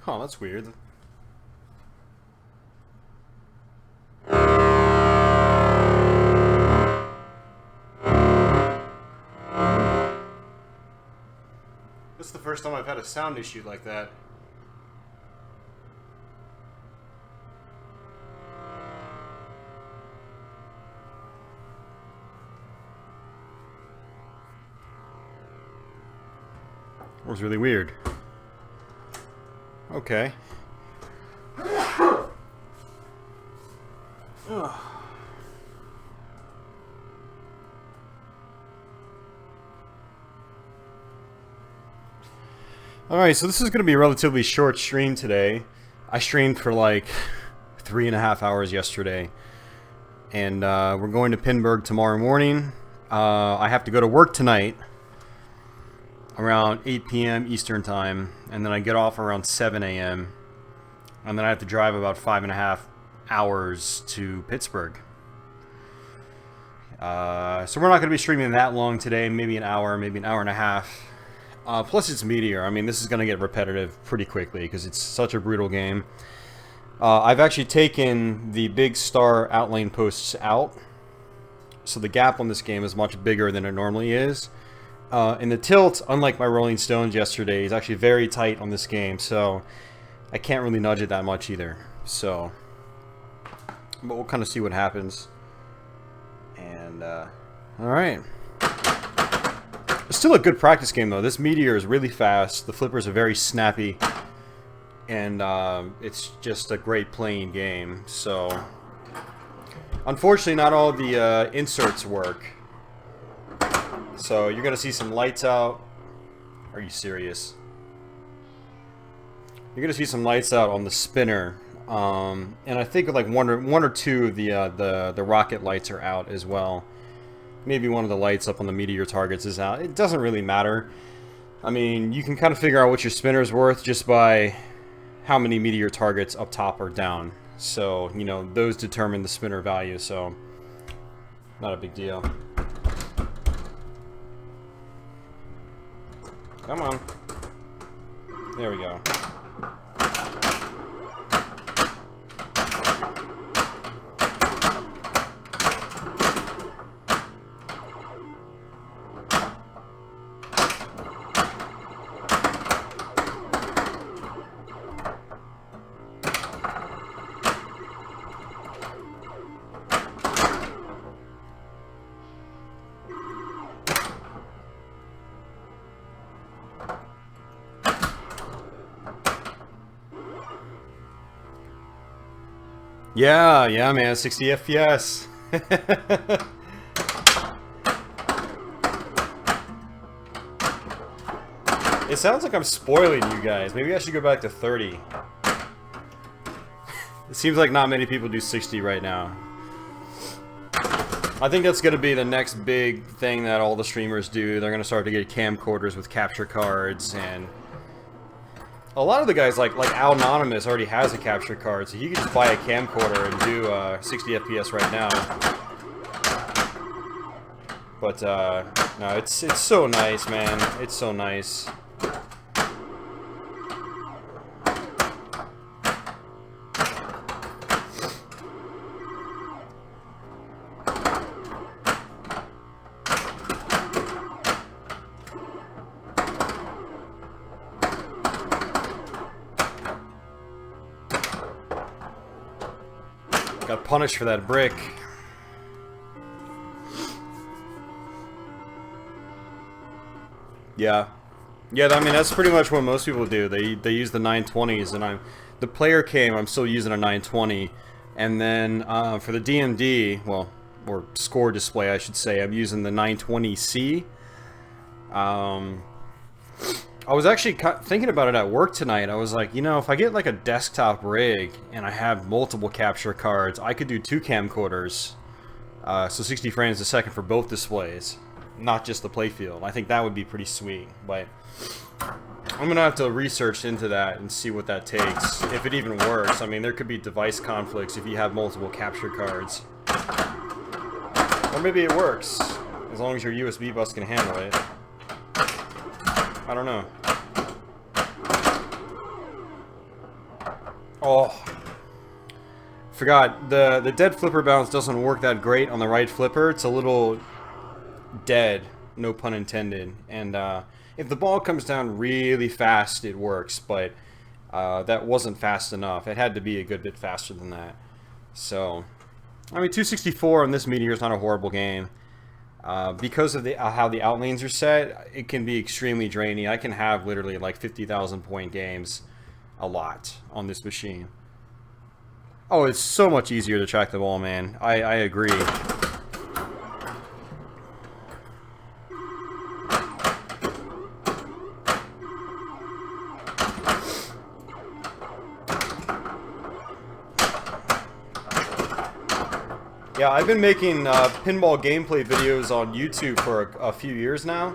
Oh, that's weird. This is the first time I've had a sound issue like that. It was really weird. Okay. Alright, so this is going to be a relatively short stream today. I streamed for like 3.5 hours yesterday. And we're going to Pinburgh tomorrow morning. I have to go to work tonight around 8 p.m. Eastern time. And then I get off around 7 a.m. And then I have to drive about 5.5 hours to Pittsburgh. So we're not going to be streaming that long today. Maybe an hour, maybe an hour and a half. Plus it's Meteor. I mean, this is going to get repetitive pretty quickly because it's such a brutal game. I've actually taken the big star outlane posts out. So the gap on this game is much bigger than it normally is. And the tilt, unlike my Rolling Stones yesterday, is actually very tight on this game. So I can't really nudge it that much either. So, but we'll kind of see what happens. And, alright. It's still a good practice game though. This Meteor is really fast. The flippers are very snappy. And it's just a great playing game. So, unfortunately not all the inserts work. So you're going to see some lights out. Are you serious? You're going to see some lights out on the spinner. And I think like one or two of the rocket lights are out as well. Maybe one of the lights up on the Meteor targets is out. It doesn't really matter. I mean, you can kind of figure out what your spinner's worth just by how many Meteor targets up top or down. So, you know, those determine the spinner value, so not a big deal. Come on. There we go. Yeah, man, 60 FPS. It sounds like I'm spoiling you guys. Maybe I should go back to 30. It seems like not many people do 60 right now. I think that's going to be the next big thing that all the streamers do. They're going to start to get camcorders with capture cards, and a lot of the guys, like Al Anonymous, already has a capture card, so he could just buy a camcorder and do 60 FPS right now. But no, it's so nice, man. It's so nice. Got punished for that brick. Yeah. Yeah, I mean, that's pretty much what most people do. They use the 920s, and the player came, I'm still using a 920. And then for the DMD, well, or score display, I should say, I'm using the 920C. I was actually thinking about it at work tonight. I was like, you know, if I get like a desktop rig and I have multiple capture cards, I could do 2 camcorders. So 60 frames a second for both displays, not just the playfield. I think that would be pretty sweet. But I'm going to have to research into that and see what that takes, if it even works. I mean, there could be device conflicts if you have multiple capture cards. Or maybe it works, as long as your USB bus can handle it. I don't know. Oh, forgot. The dead flipper bounce doesn't work that great on the right flipper. It's a little dead, no pun intended. And if the ball comes down really fast, it works, but that wasn't fast enough. It had to be a good bit faster than that. So, I mean, 264 on this Meteor is not a horrible game. Because of how the outlanes are set, it can be extremely draining. I can have literally like 50,000 point games a lot on this machine. Oh, it's so much easier to track the ball, man. I agree. Yeah, I've been making pinball gameplay videos on YouTube for a few years now.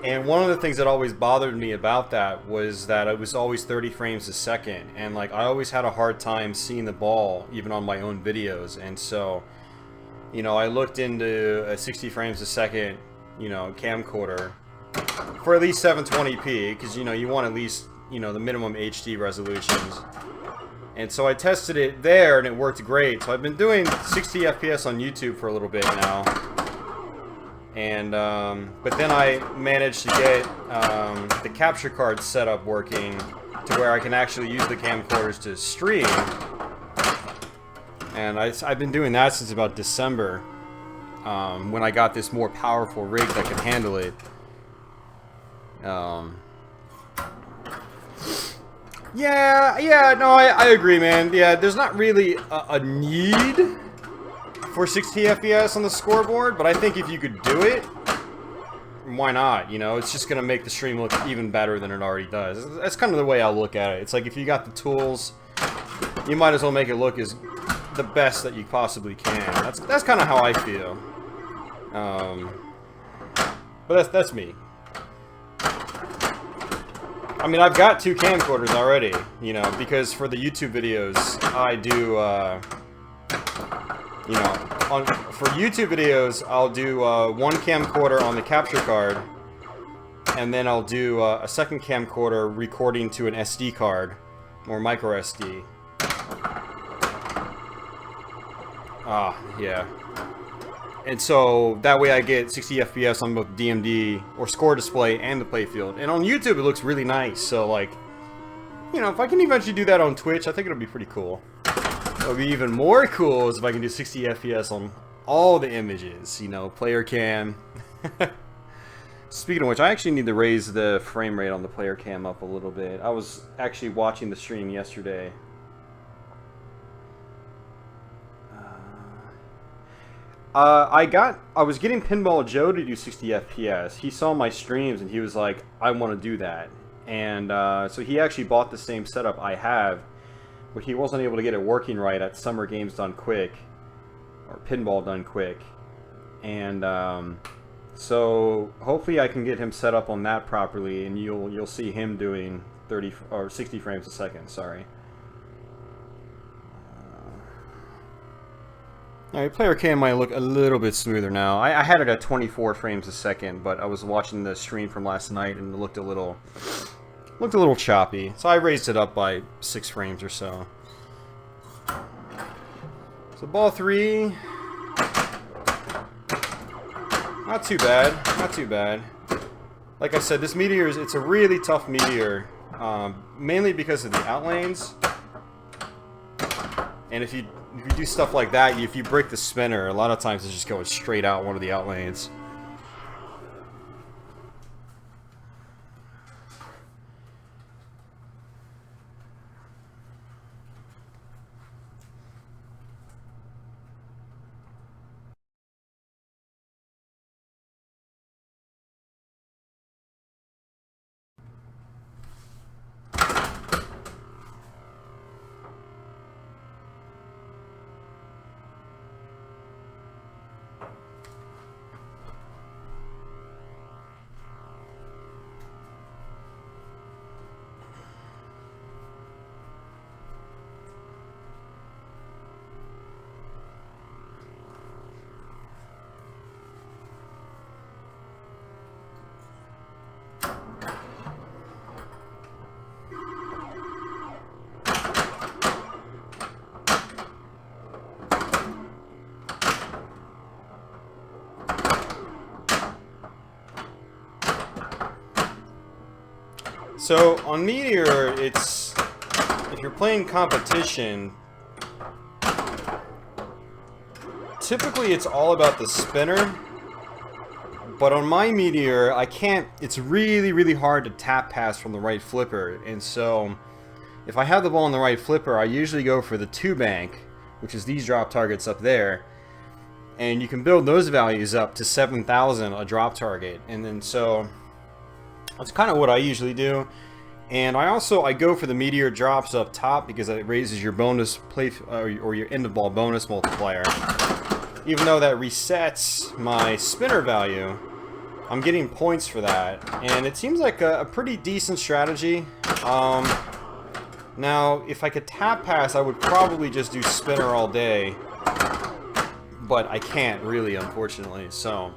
And one of the things that always bothered me about that was that it was always 30 frames a second. And like, I always had a hard time seeing the ball, even on my own videos. And so, you know, I looked into a 60 frames a second, you know, camcorder for at least 720p. Because, you know, you want at least, you know, the minimum HD resolutions. And so I tested it there, and it worked great. So I've been doing 60 FPS on YouTube for a little bit now. And, but then I managed to get the capture card setup working to where I can actually use the camcorders to stream. And I've been doing that since about December, when I got this more powerful rig that can handle it. Yeah, no, I agree, man. Yeah, there's not really a need for 60 FPS on the scoreboard, but I think if you could do it, why not? You know, it's just gonna make the stream look even better than it already does. That's kind of the way I look at it. It's like if you got the tools, you might as well make it look as the best that you possibly can. That's kind of how I feel. But that's me. I mean, I've got 2 camcorders already, you know, because for the YouTube videos, I do, you know, for YouTube videos, I'll do one camcorder on the capture card, and then I'll do a second camcorder recording to an SD card, or micro SD. Yeah. And so that way I get 60 FPS on both DMD or score display and the playfield. And on YouTube it looks really nice. So like, you know, if I can eventually do that on Twitch, I think it'll be pretty cool. What'll be even more cool is if I can do 60 FPS on all the images, you know, player cam. Speaking of which, I actually need to raise the frame rate on the player cam up a little bit. I was actually watching the stream yesterday. I was getting Pinball Joe to do 60 FPS. He saw my streams and he was like, I want to do that. And so he actually bought the same setup I have, but he wasn't able to get it working right at Summer Games Done Quick, or Pinball Done Quick. And so hopefully I can get him set up on that properly, and you'll see him doing 30 or 60 frames a second. Sorry. Alright, player cam might look a little bit smoother now. I had it at 24 frames a second, but I was watching the stream from last night and it looked a little choppy. So I raised it up by 6 frames or so. So ball 3, not too bad, not too bad. Like I said, this Meteor it's a really tough Meteor, mainly because of the outlanes. And if you do stuff like that, if you break the spinner, a lot of times it's just going straight out one of the outlanes. So on Meteor, it's if you're playing competition, typically it's all about the spinner. But on my Meteor, I can't. It's really, really hard to tap pass from the right flipper, and so if I have the ball on the right flipper, I usually go for the 2-bank, which is these drop targets up there, and you can build those values up to 7,000 a drop target, and then so that's kind of what I usually do. And I go for the Meteor drops up top because it raises your bonus play or your end of ball bonus multiplier. Even though that resets my spinner value, I'm getting points for that, and it seems like a pretty decent strategy. Now, if I could tap pass, I would probably just do spinner all day, but I can't really, unfortunately. So,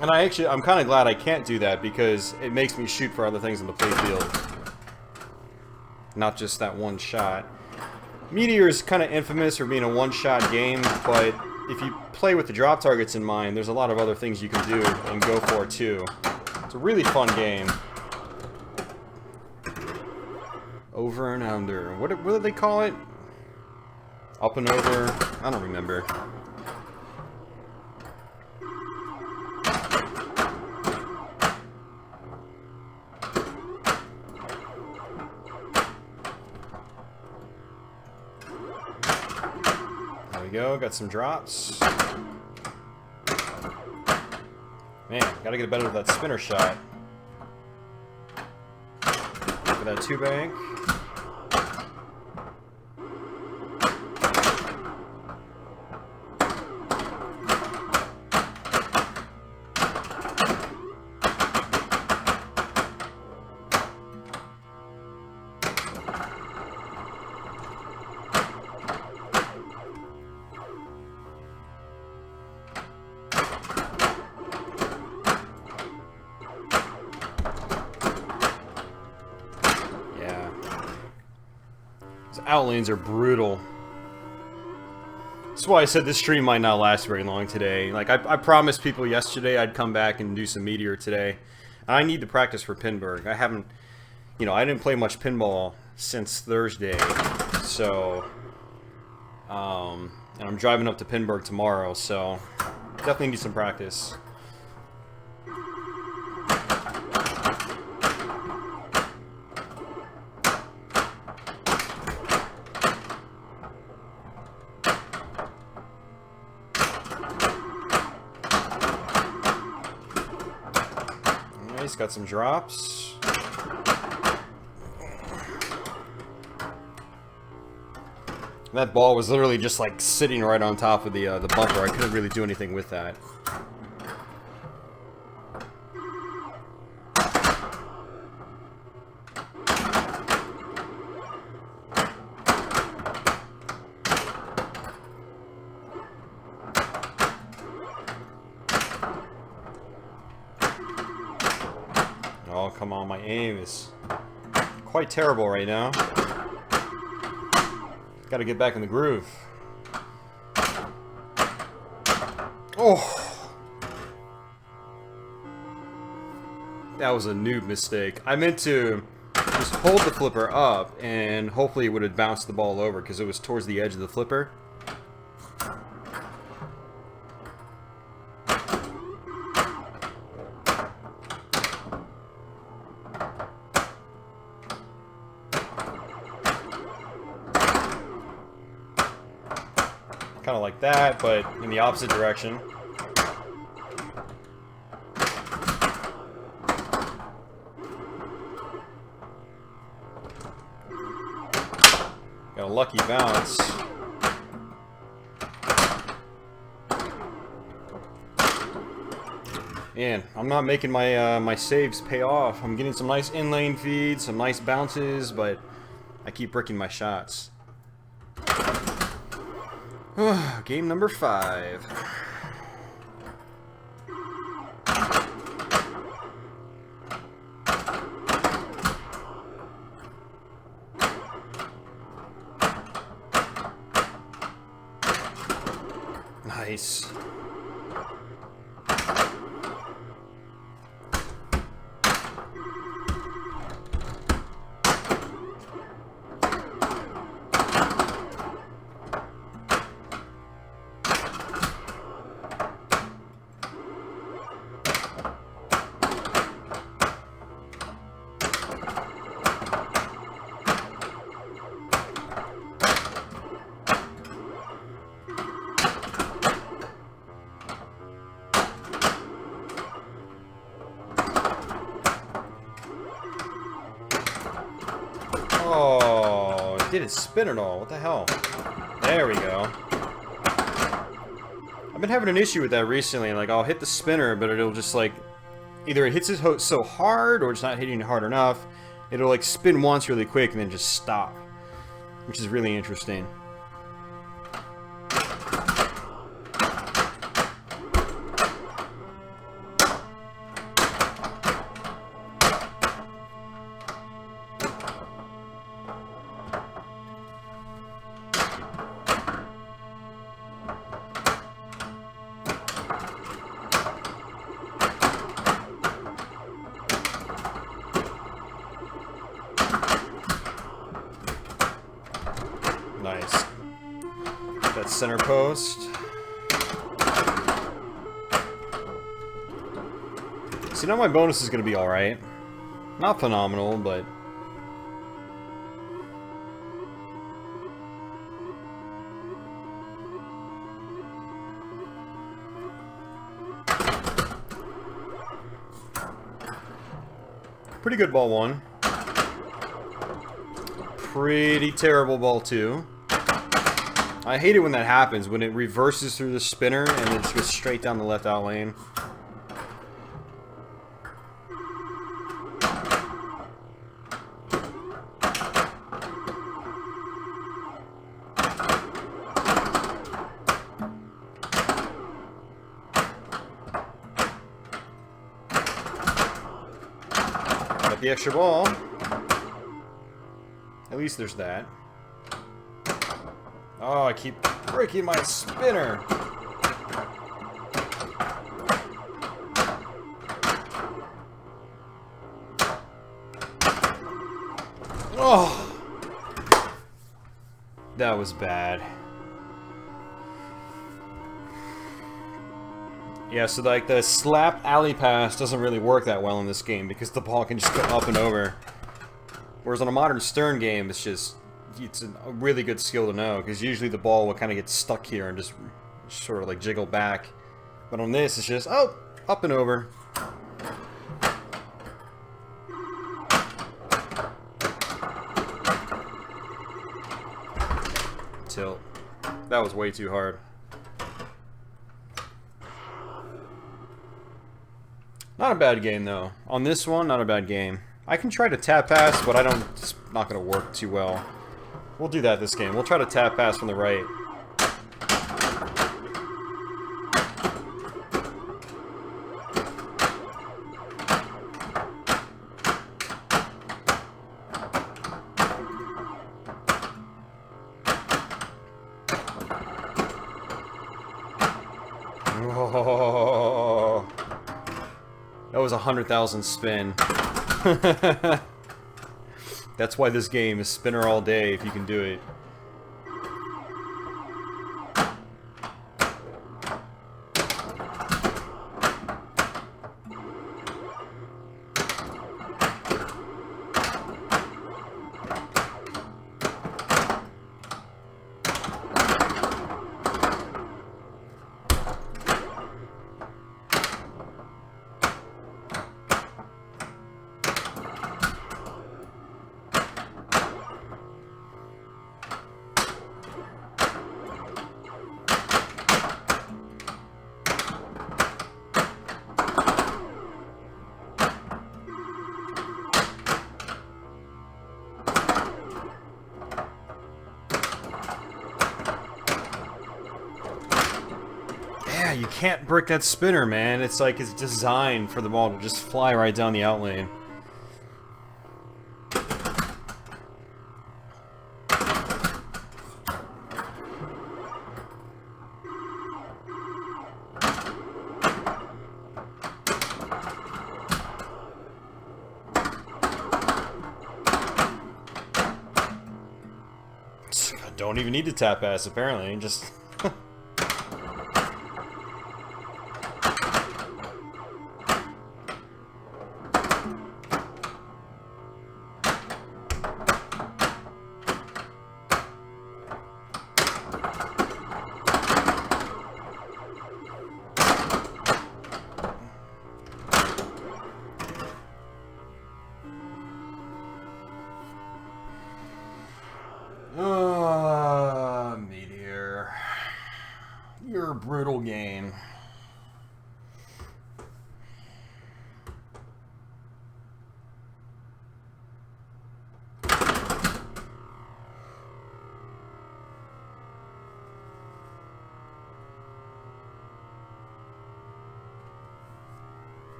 and I'm kind of glad I can't do that because it makes me shoot for other things in the playfield, not just that one shot. Meteor is kind of infamous for being a one-shot game, but if you play with the drop targets in mind, there's a lot of other things you can do and go for too. It's a really fun game. Over and under. What do they call it? Up and over? I don't remember. There we go, got some drops. Man, gotta get better with that spinner shot. For that 2-bank. Outlanes are brutal. That's why I said this stream might not last very long today. Like, I promised people yesterday I'd come back and do some Meteor today. And I need to practice for Pinburgh. I haven't, I didn't play much pinball since Thursday. So, and I'm driving up to Pinburgh tomorrow, so definitely need some practice. Nice, got some drops. That ball was literally just like sitting right on top of the bumper. I couldn't really do anything with that. Oh, come on, my aim is quite terrible right now. Gotta get back in the groove. Oh! That was a noob mistake. I meant to just hold the flipper up and hopefully it would have bounced the ball over because it was towards the edge of the flipper. Kind of like that, but in the opposite direction. Got a lucky bounce. Man, I'm not making my my saves pay off. I'm getting some nice in-lane feeds, some nice bounces, but I keep bricking my shots. Game number 5. Nice. Oh, it didn't spin at all. What the hell? There we go. I've been having an issue with that recently. Like, I'll hit the spinner, but it'll just, like... Either it hits it so hard, or it's not hitting it hard enough. It'll, like, spin once really quick and then just stop. Which is really interesting. Nice. That center post. See, now my bonus is going to be alright. Not phenomenal, but... Pretty good ball one. Pretty terrible ball two. I hate it when that happens, when it reverses through the spinner and it just goes straight down the left out lane. Got the extra ball. At least there's that. Oh, I keep breaking my spinner. Oh, that was bad. Yeah, so like the slap alley pass doesn't really work that well in this game because the ball can just go up and over. Whereas on a modern Stern game, it's a really good skill to know, because usually the ball will kind of get stuck here and just sort of like jiggle back. But on this, it's just, oh, up and over. Tilt. That was way too hard. Not a bad game, though. On this one, not a bad game. I can try to tap pass, but it's not going to work too well. We'll do that this game. We'll try to tap pass from the right. Oh, that was 100,000 spin. That's why this game is spinner all day, if you can do it. You can't brick that spinner, man. It's like it's designed for the ball to just fly right down the out lane. Don't even need to tap pass, apparently. Just...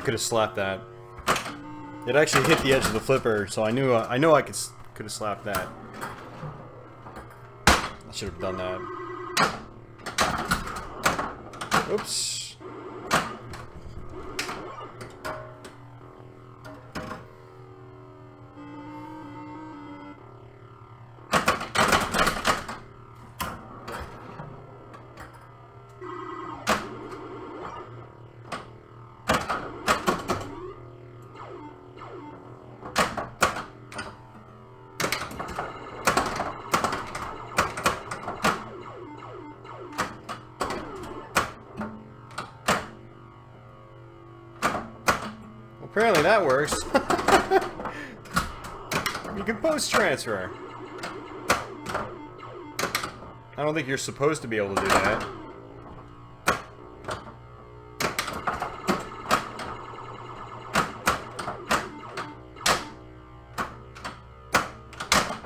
I could have slapped that. It actually hit the edge of the flipper, so I knew I could have slapped that. I should have done that. Oops. Apparently that works. You can post transfer. I don't think you're supposed to be able to do that.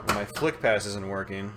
My flick pass isn't working.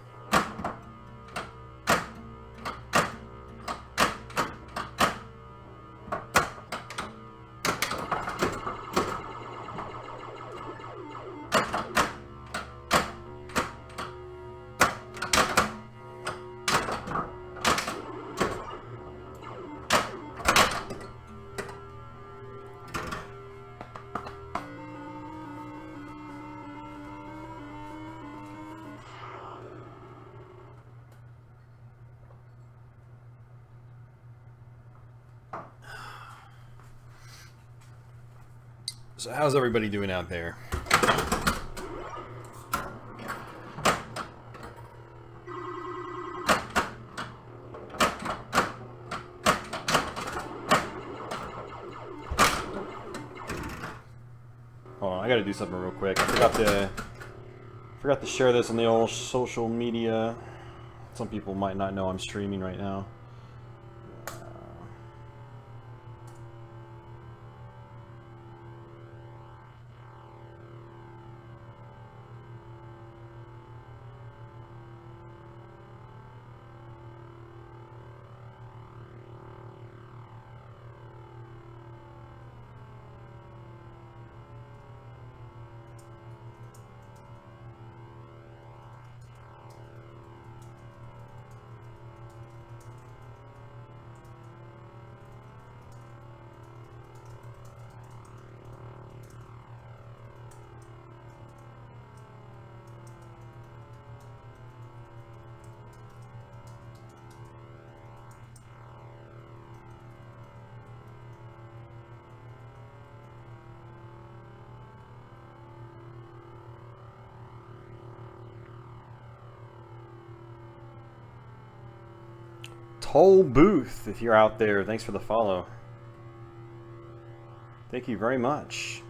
So how's everybody doing out there? Hold on, I gotta do something real quick. I forgot to share this on the old social media. Some people might not know I'm streaming right now. Toll Booth, if you're out there, thanks for the follow. Thank you very much.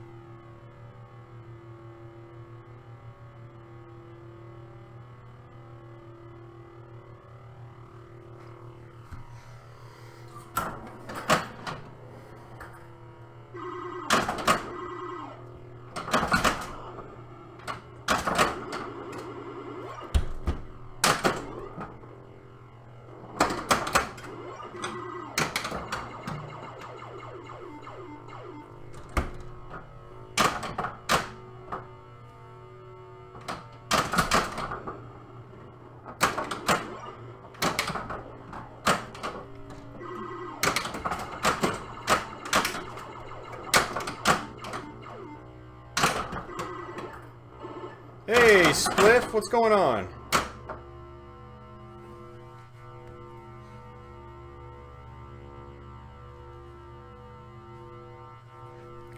Hey, Spliff, what's going on?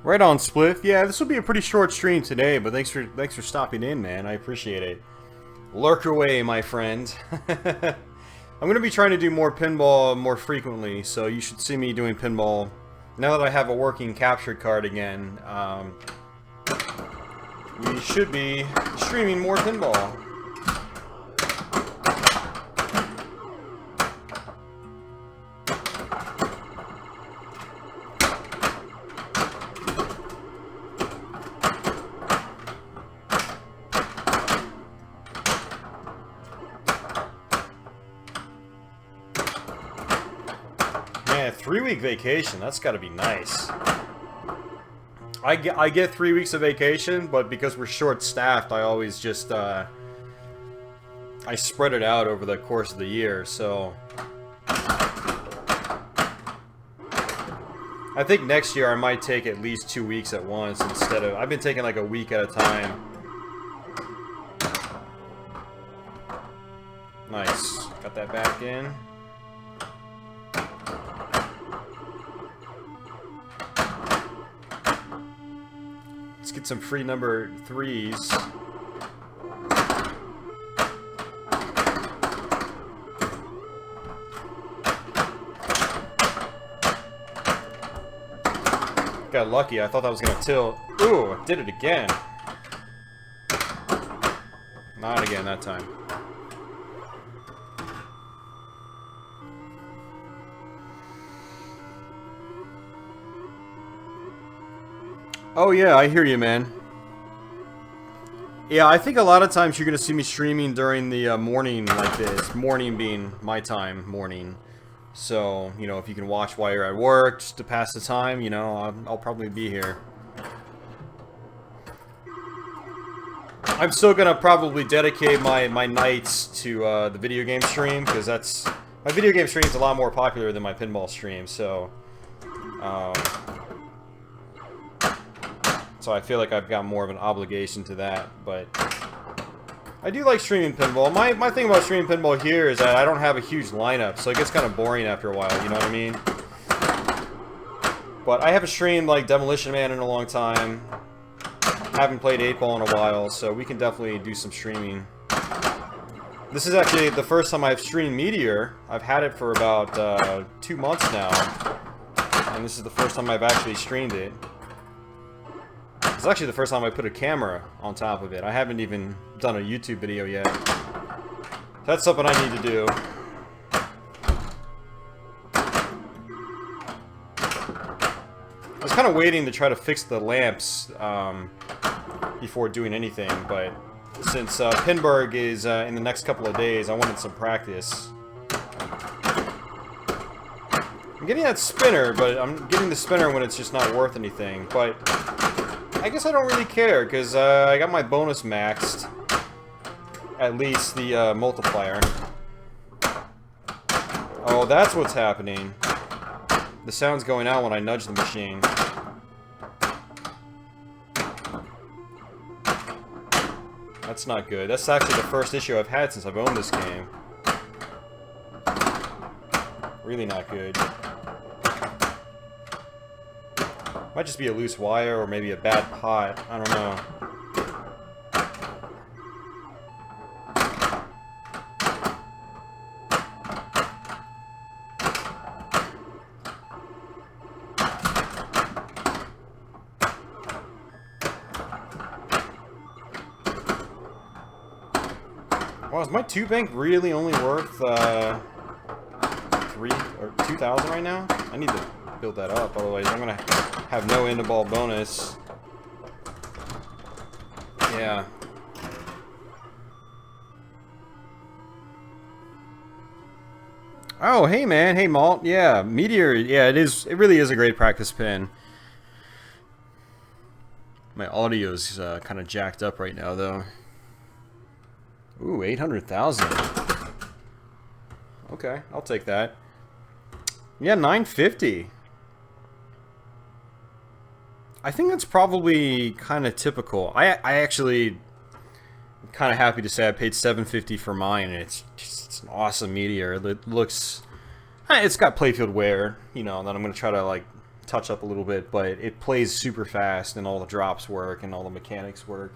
Right on, Spliff. Yeah, this will be a pretty short stream today, but thanks for stopping in, man. I appreciate it. Lurk away, my friend. I'm going to be trying to do more pinball more frequently, so you should see me doing pinball now that I have a working captured card again. We should be streaming more pinball. Man, 3-week vacation, that's gotta be nice. I get 3 weeks of vacation, but because we're short-staffed, I always just, I spread it out over the course of the year, so... I think next year I might take at least 2 weeks at once instead of... I've been taking like a week at a time. Nice. Got that back in. Let's get some free number 3s. Got lucky. I thought that was gonna tilt. Ooh, I did it again. Not again that time. Oh yeah, I hear you, man. Yeah, I think a lot of times you're gonna see me streaming during the morning like this. Morning being my time, morning. So, you know, if you can watch while you're at work, just to pass the time, you know, I'll probably be here. I'm still gonna probably dedicate my nights to the video game stream, because that's... My video game stream is a lot more popular than my pinball stream, so... So I feel like I've got more of an obligation to that, but... I do like streaming pinball. My thing about streaming pinball here is that I don't have a huge lineup, so it gets kind of boring after a while, you know what I mean? But I haven't streamed like Demolition Man in a long time. I haven't played 8-Ball in a while, so we can definitely do some streaming. This is actually the first time I've streamed Meteor. I've had it for about 2 months now, and this is the first time I've actually streamed it. It's actually the first time I put a camera on top of it. I haven't even done a YouTube video yet. That's something I need to do. I was kind of waiting to try to fix the lamps before doing anything, but since Pinburgh is in the next couple of days, I wanted some practice. I'm getting that spinner, but I'm getting the spinner when it's just not worth anything, but... I guess I don't really care, because I got my bonus maxed. At least the multiplier. Oh, that's what's happening. The sound's going out when I nudge the machine. That's not good. That's actually the first issue I've had since I've owned this game. Really not good. Might just be a loose wire or maybe a bad pot. I don't know. Wow, is my 2-bank really only worth 3 or 2,000 right now? I need to build that up, otherwise I'm gonna have no end-of-ball bonus. Yeah. Oh, hey man, hey Malt. Yeah, Meteor. Yeah, it really is a great practice pin. My audio's kind of jacked up right now, though. Ooh, 800,000. Okay, I'll take that. Yeah, 950. I think that's probably kind of typical. I actually am kind of happy to say I paid $750 for mine, and it's an awesome Meteor. It looks... It's got playfield wear, you know, that I'm going to try to, like, touch up a little bit, but it plays super fast, and all the drops work, and all the mechanics work.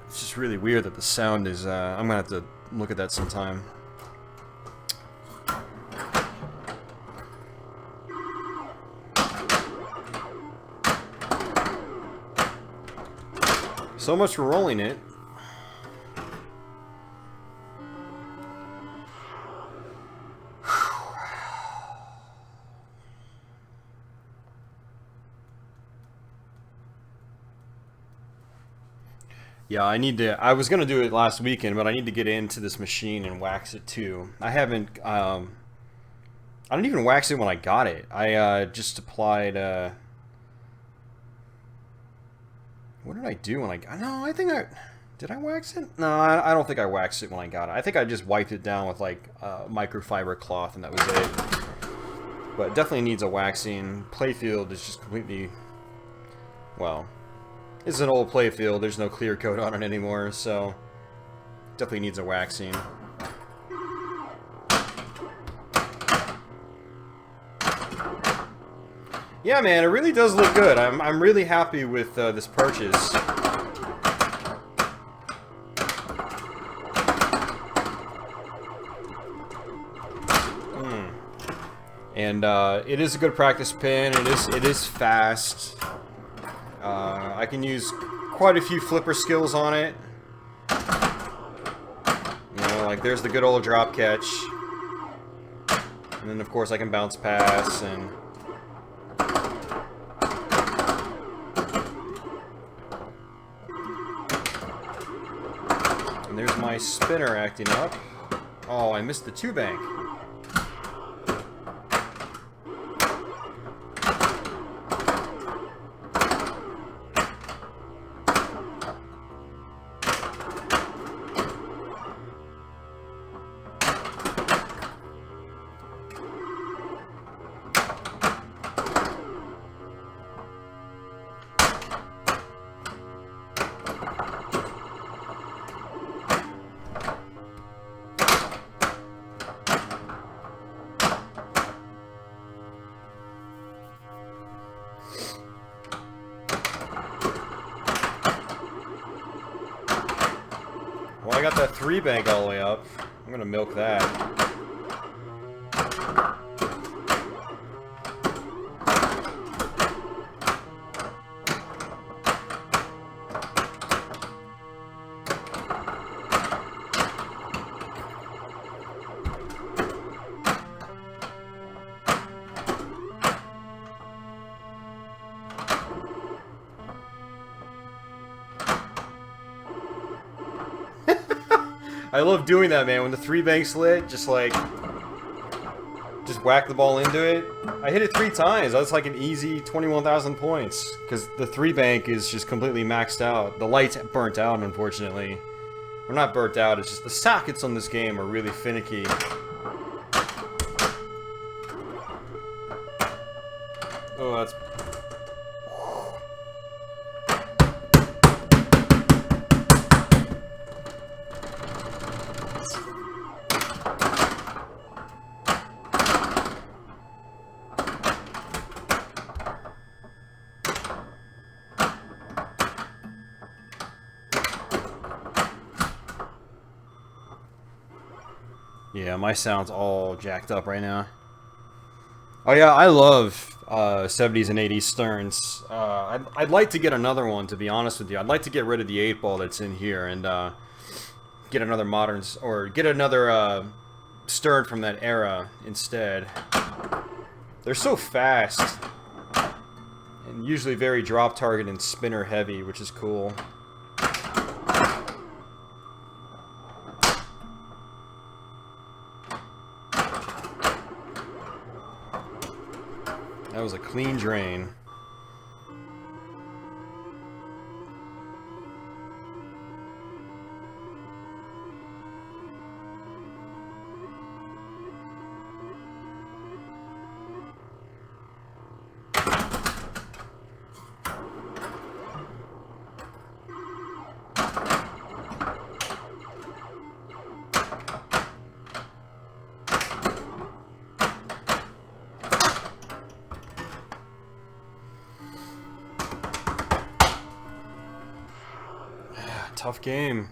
It's just really weird that the sound is, I'm gonna have to look at that sometime. So much for rolling it. Yeah, I need to. I was gonna do it last weekend, but I need to get into this machine and wax it too. I haven't. I didn't even wax it when I got it. I just applied. What did I do when I got? No, I think I did. I wax it? No, I don't think I waxed it when I got it. I think I just wiped it down with like microfiber cloth, and that was it. But it definitely needs a waxing. Playfield is just completely. Well, this is an old playfield. There's no clear coat on it anymore, so definitely needs a waxing. Yeah, man, it really does look good. I'm really happy with this purchase. And it is a good practice pin. It is fast. I can use quite a few flipper skills on it. You know, like there's the good old drop catch. And then of course I can bounce pass and there's my spinner acting up. Oh, I missed the two bank. Well, I got that 3-bank all the way up. I'm gonna milk that. I love doing that, man. When the 3-bank's lit, just whack the ball into it. I hit it 3 times. That's like an easy 21,000 points. Because the 3-bank is just completely maxed out. The light's burnt out, unfortunately. Or not burnt out, it's just the sockets on this game are really finicky. Oh, that's... Yeah, my sound's all jacked up right now. Oh yeah, I love 70s and 80s Sterns. I'd like to get another one, to be honest with you. I'd like to get rid of the 8-ball that's in here and get another modern, or get another Stern from that era instead. They're so fast, and usually very drop target and spinner heavy, which is cool. That was a clean drain. Tough game.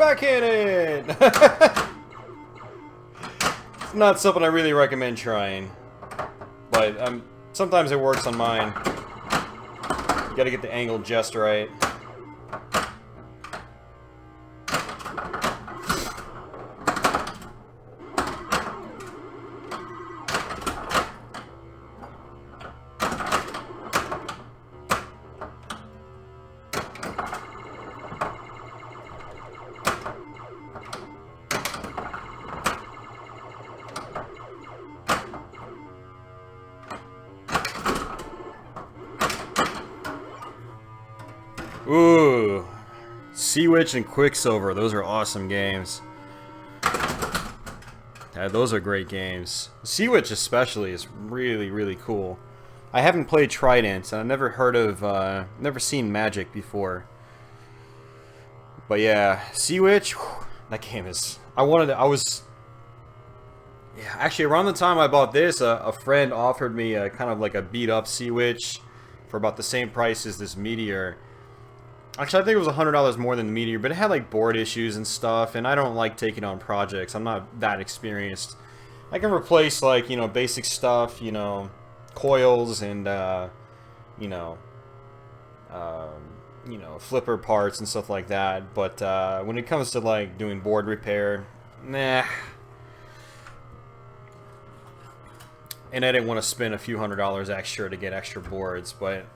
backhanded! It's not something I really recommend trying. But sometimes it works on mine. You gotta get the angle just right. Ooh, Sea Witch and Quicksilver, those are awesome games. Yeah, those are great games. Sea Witch especially is really, really cool. I haven't played Trident, and I've never heard of, never seen Magic before. But yeah, Sea Witch, whew, that game is, yeah, actually around the time I bought this, a friend offered me a kind of like a beat up Sea Witch for about the same price as this Meteor. Actually, I think it was $100 more than the Meteor, but it had like board issues and stuff, and I don't like taking on projects. I'm not that experienced. I can replace like, you know, basic stuff, you know, coils and you know, flipper parts and stuff like that. But when it comes to like doing board repair, nah. And I didn't want to spend a few $100s extra to get extra boards, but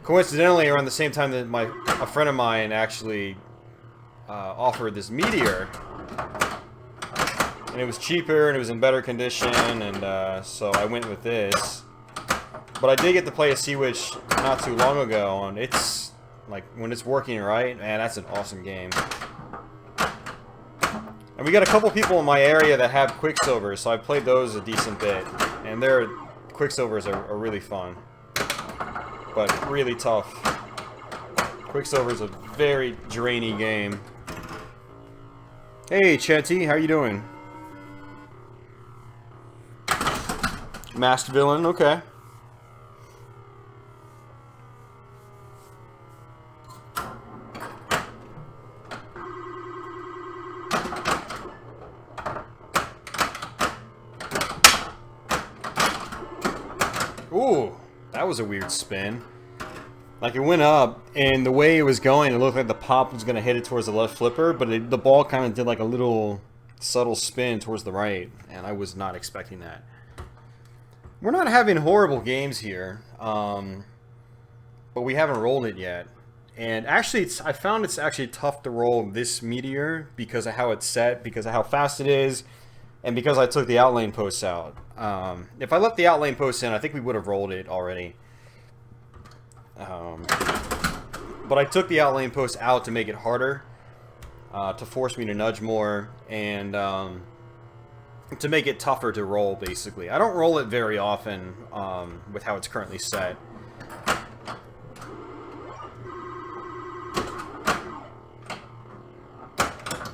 coincidentally, around the same time that a friend of mine actually offered this Meteor, and it was cheaper and it was in better condition, and so I went with this. But I did get to play a Sea Witch not too long ago, and it's like when it's working right, man, that's an awesome game. And we got a couple people in my area that have Quicksilvers, so I played those a decent bit, and their Quicksilvers are really fun. But really tough. Quicksilver is a very drainy game. Hey, Chetty, how you doing? Masked Villain, okay. Ooh. That was a weird spin. Like, it went up, and the way it was going, it looked like the pop was going to hit it towards the left flipper, but the ball kind of did like a little subtle spin towards the right, and I was not expecting that. We're not having horrible games here, but we haven't rolled it yet. And actually, I found it's actually tough to roll this Meteor because of how it's set, because of how fast it is, and because I took the outlane posts out. If I left the outlane posts in, I think we would have rolled it already. But I took the outlane posts out to make it harder, to force me to nudge more, and to make it tougher to roll, basically. I don't roll it very often with how it's currently set.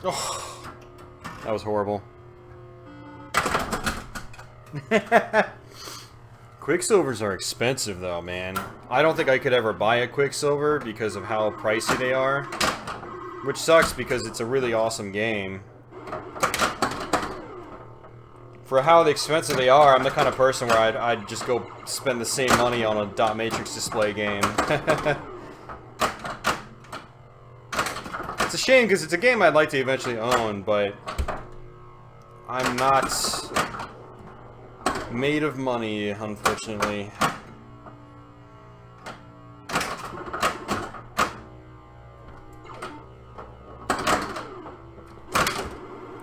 Oh, that was horrible. Quicksilvers are expensive though, man. I don't think I could ever buy a Quicksilver because of how pricey they are. Which sucks because it's a really awesome game. For how expensive they are, I'm the kind of person where I'd just go spend the same money on a dot matrix display game. It's a shame because it's a game I'd like to eventually own, but I'm not made of money, unfortunately.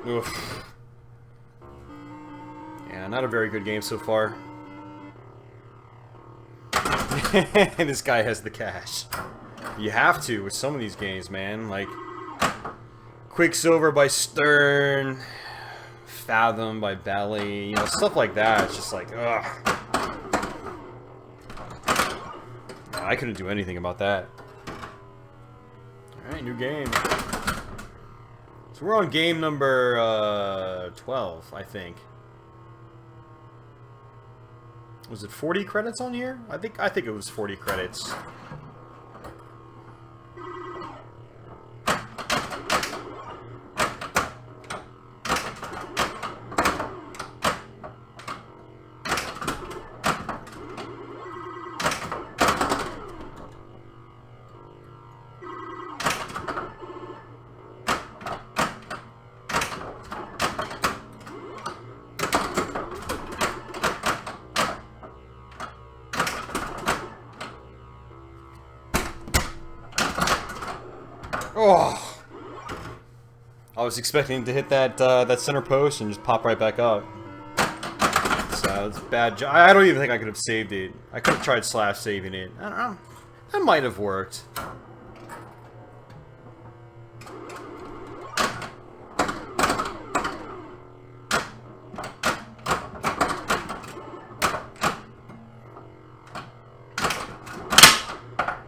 Oof. Yeah, not a very good game so far. This guy has the cash. You have to with some of these games, man. Like Quicksilver by Stern, Fathom by Belly, you know, stuff like that. It's just like, ugh. I couldn't do anything about that. Alright, new game. So we're on game number 12, I think. Was it 40 credits on here? I think it was 40 credits. Oh! I was expecting to hit that that center post and just pop right back up. So it's a bad job. I don't even think I could have saved it. I could have tried slash saving it. I don't know. That might have worked.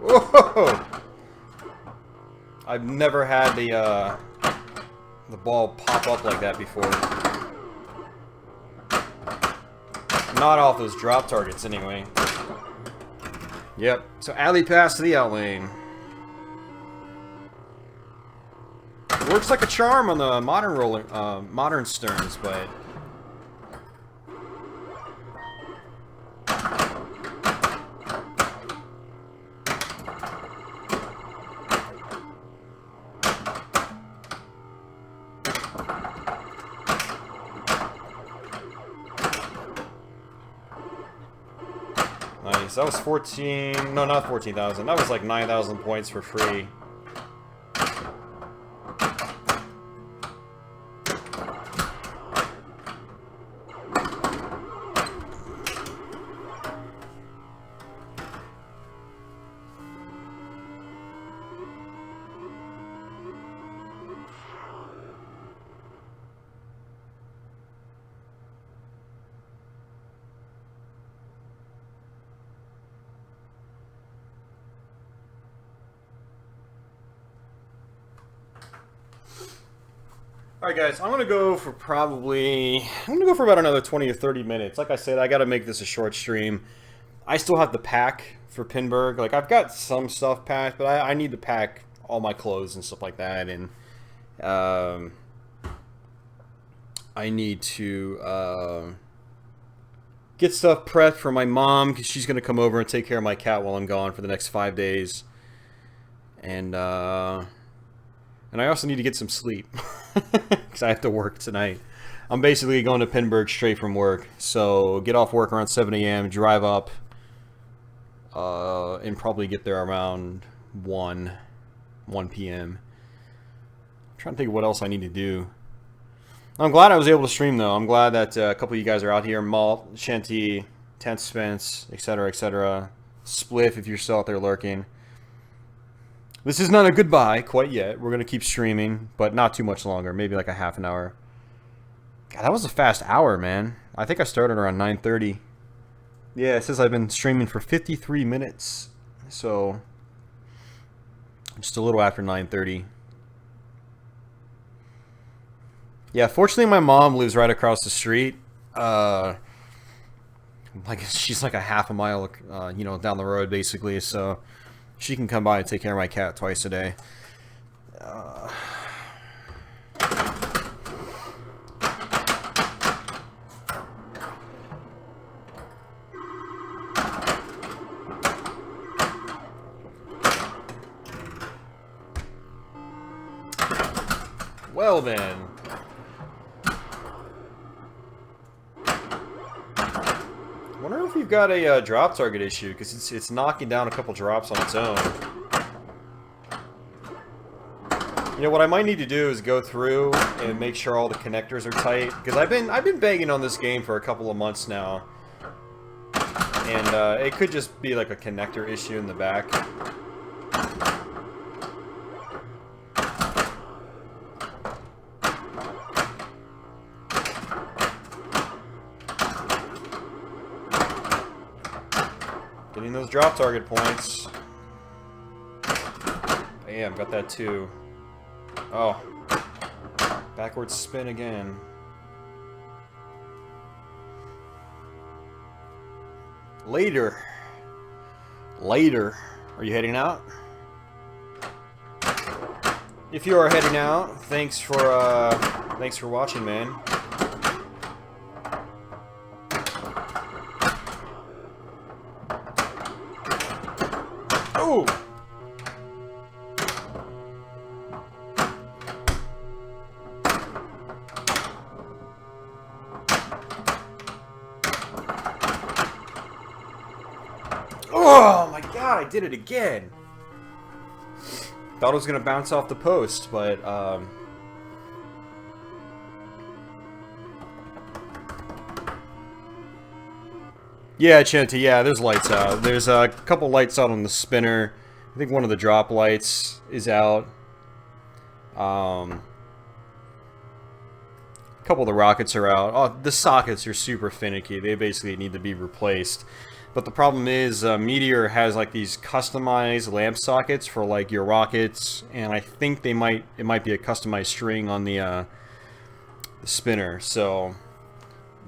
Whoa! I've never had the ball pop up like that before. Not off those drop targets, anyway. Yep. So alley pass to the out lane. Works like a charm on the modern Stearns, but. Nice. That was 14. No, not 14,000. That was like 9,000 points for free. Alright guys, I'm gonna go for about another 20 or 30 minutes. Like I said, I gotta make this a short stream. I still have to pack for Pinburgh. Like, I've got some stuff packed, but I need to pack all my clothes and stuff like that, and I need to get stuff prepped for my mom, because she's gonna come over and take care of my cat while I'm gone for the next 5 days. And I also need to get some sleep. Because I have to work tonight. I'm basically going to Pinburgh straight from work. So get off work around 7 a.m., drive up, and probably get there around 1 p.m. I'm trying to think of what else I need to do. I'm glad I was able to stream, though. I'm glad that a couple of you guys are out here. Malt, Shanty, 10th Spence, etc., etc. Spliff, if you're still out there lurking. This is not a goodbye quite yet. We're going to keep streaming, but not too much longer. Maybe like a half an hour. God, that was a fast hour, man. I think I started around 9:30. Yeah, it says I've been streaming for 53 minutes. So, just a little after 9:30. Yeah, fortunately my mom lives right across the street. Like, she's like a half a mile, you know, down the road, basically, so she can come by and take care of my cat twice a day. Well then. I wonder if we've got a drop target issue, because it's knocking down a couple drops on its own. You know what I might need to do is go through and make sure all the connectors are tight, because I've been banging on this game for a couple of months now, and it could just be like a connector issue in the back. Getting those drop target points. Bam, got that too. Oh. Backwards spin again. Later. Later. Are you heading out? If you are heading out, thanks for watching, man. Oh! Oh my god, I did it again! Thought it was going to bounce off the post, but... yeah, Chanty, yeah, there's lights out. There's a couple lights out on the spinner. I think one of the drop lights is out. A couple of the rockets are out. Oh, the sockets are super finicky. They basically need to be replaced. But the problem is, Meteor has like these customized lamp sockets for like your rockets, and I think it might be a customized string on the spinner. So,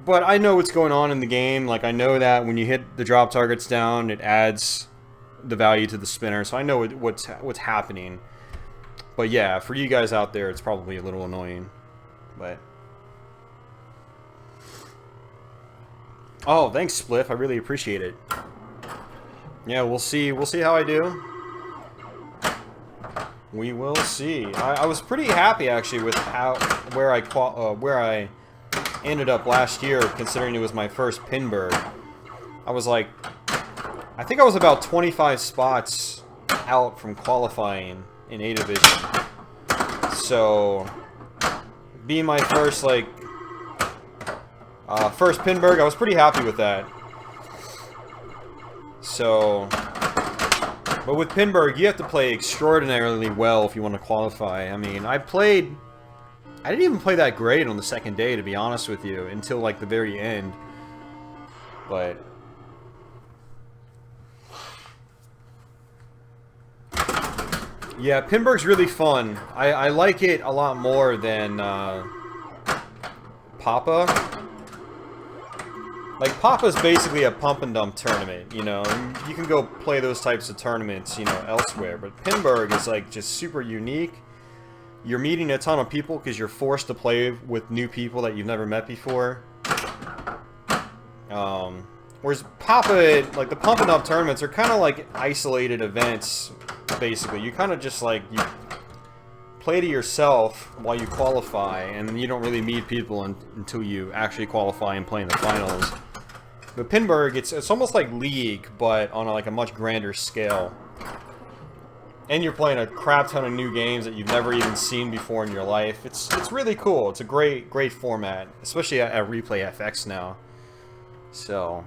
but I know what's going on in the game. Like I know that when you hit the drop targets down, it adds the value to the spinner. So I know what's happening. But yeah, for you guys out there, it's probably a little annoying. But oh, thanks, Spliff. I really appreciate it. Yeah, we'll see. We'll see how I do. We will see. I was pretty happy actually with where I ended up last year, considering it was my first Pinburgh. I was like, I think I was about 25 spots out from qualifying in A Division. So, being my first first Pinburgh, I was pretty happy with that. So, but with Pinburgh, you have to play extraordinarily well if you want to qualify. I mean, I didn't even play that great on the second day, to be honest with you, until like the very end. But yeah, Pinburgh's really fun. I like it a lot more than Papa. Like, Papa's basically a pump and dump tournament, you know. You can go play those types of tournaments, you know, elsewhere. But Pinburgh is, like, just super unique. You're meeting a ton of people because you're forced to play with new people that you've never met before. Whereas Papa, like, the pump and dump tournaments are kind of like isolated events, basically. You kind of just, like, you play to yourself while you qualify, and then you don't really meet people until you actually qualify and play in the finals. But Pinburgh, it's almost like League, but on like a much grander scale. And you're playing a crap ton of new games that you've never even seen before in your life. It's really cool. It's a great format, especially at Replay FX now. So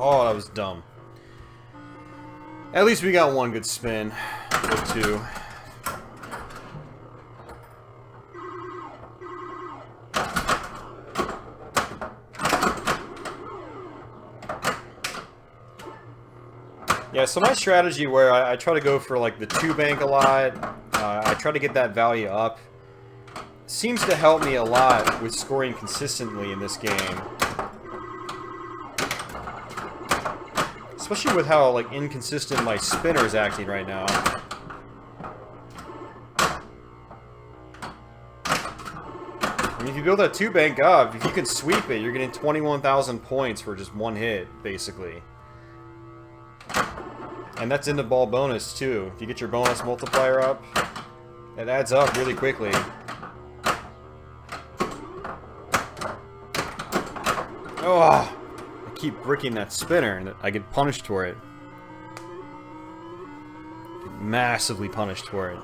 oh, that was dumb. At least we got one good spin. Or two. Yeah, so my strategy where I try to go for like the 2-bank a lot, I try to get that value up, seems to help me a lot with scoring consistently in this game. Especially with how like inconsistent my spinner is acting right now. I mean, if you build that 2-bank up, if you can sweep it, you're getting 21,000 points for just one hit, basically. And that's in the ball bonus too. If you get your bonus multiplier up, it adds up really quickly. Oh! Keep bricking that spinner and I get punished for it. Get massively punished for it.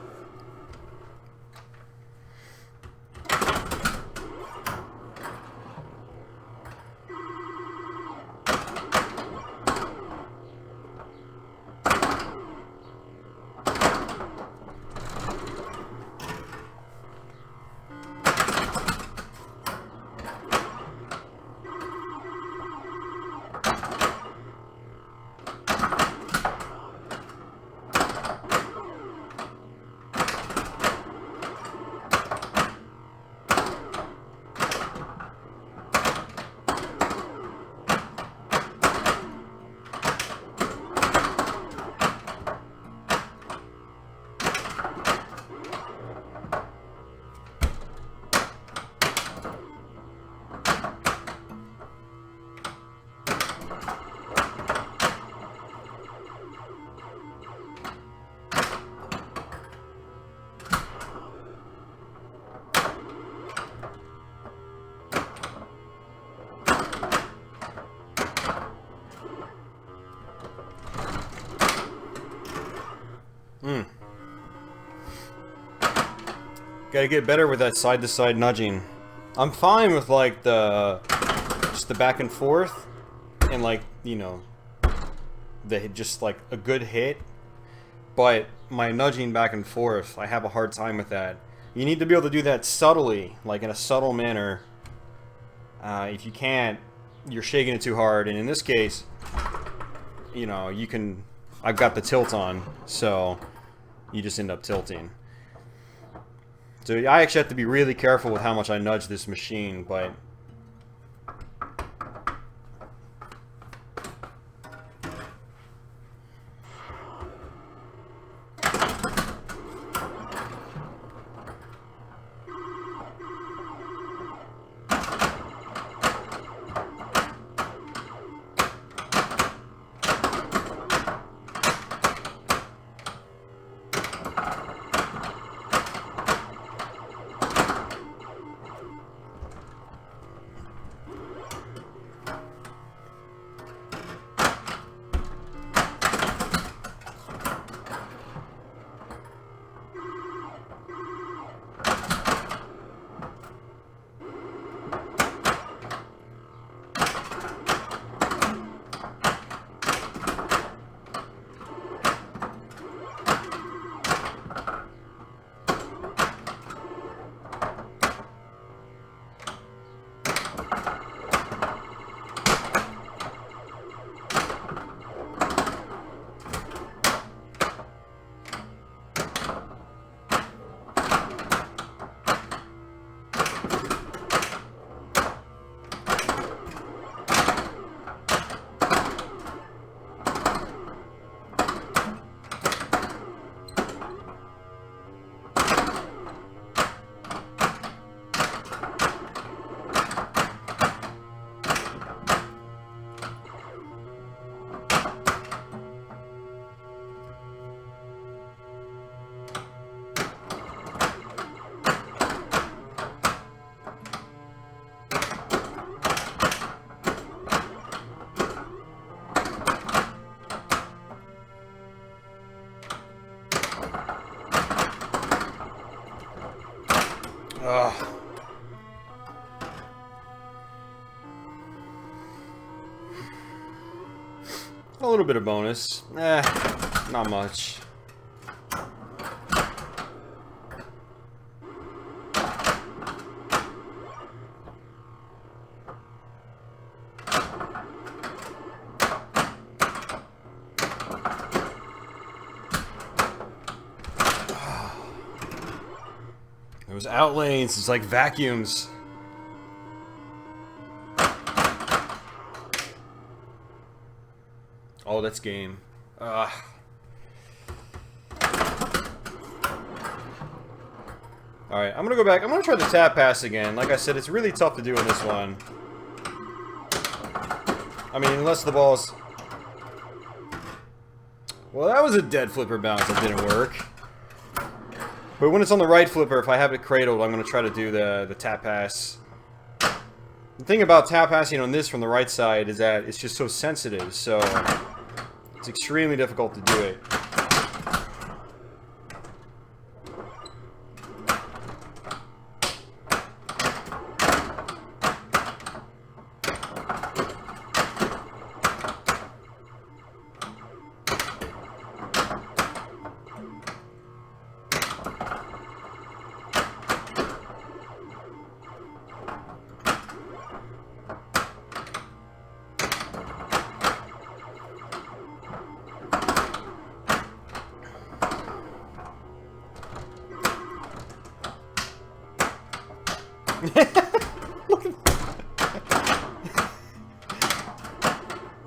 Gotta get better with that side-to-side nudging. I'm fine with like just the back and forth and like, you know, just like a good hit, but my nudging back and forth, I have a hard time with that. You need to be able to do that subtly, like in a subtle manner. If you can't, you're shaking it too hard, and in this case, you know, I've got the tilt on, so you just end up tilting. So I actually have to be really careful with how much I nudge this machine, but a little bit of bonus. Not much. Those out lanes, it's like vacuums. Oh, that's game. Alright, I'm gonna go back. I'm gonna try the tap pass again. Like I said, it's really tough to do in this one. I mean, unless the ball's... Well, that was a dead flipper bounce that didn't work. But when it's on the right flipper, if I have it cradled, I'm gonna try to do the tap pass. The thing about tap passing on this from the right side is that it's just so sensitive, so it's extremely difficult to do it.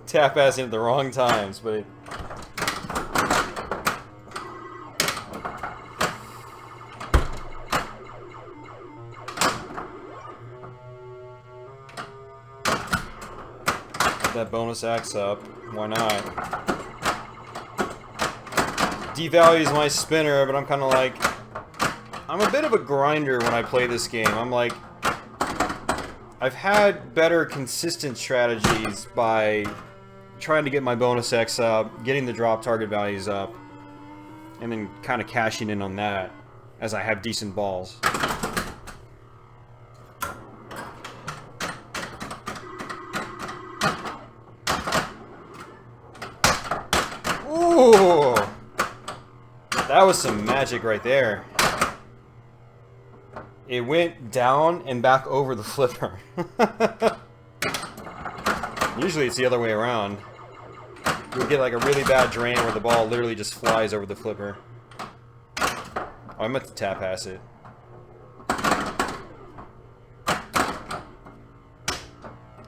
Tap passing at the wrong times, but it... Get that bonus axe up. Why not? Devalues my spinner, but I'm kind of like... I'm a bit of a grinder when I play this game. I'm like... I've had better consistent strategies by trying to get my bonus X up, getting the drop target values up, and then kind of cashing in on that. as I have decent balls. Ooh! That was some magic right there. It went down and back over the flipper. Usually it's the other way around. You'll get like a really bad drain where the ball literally just flies over the flipper. Oh, I meant to tap pass it.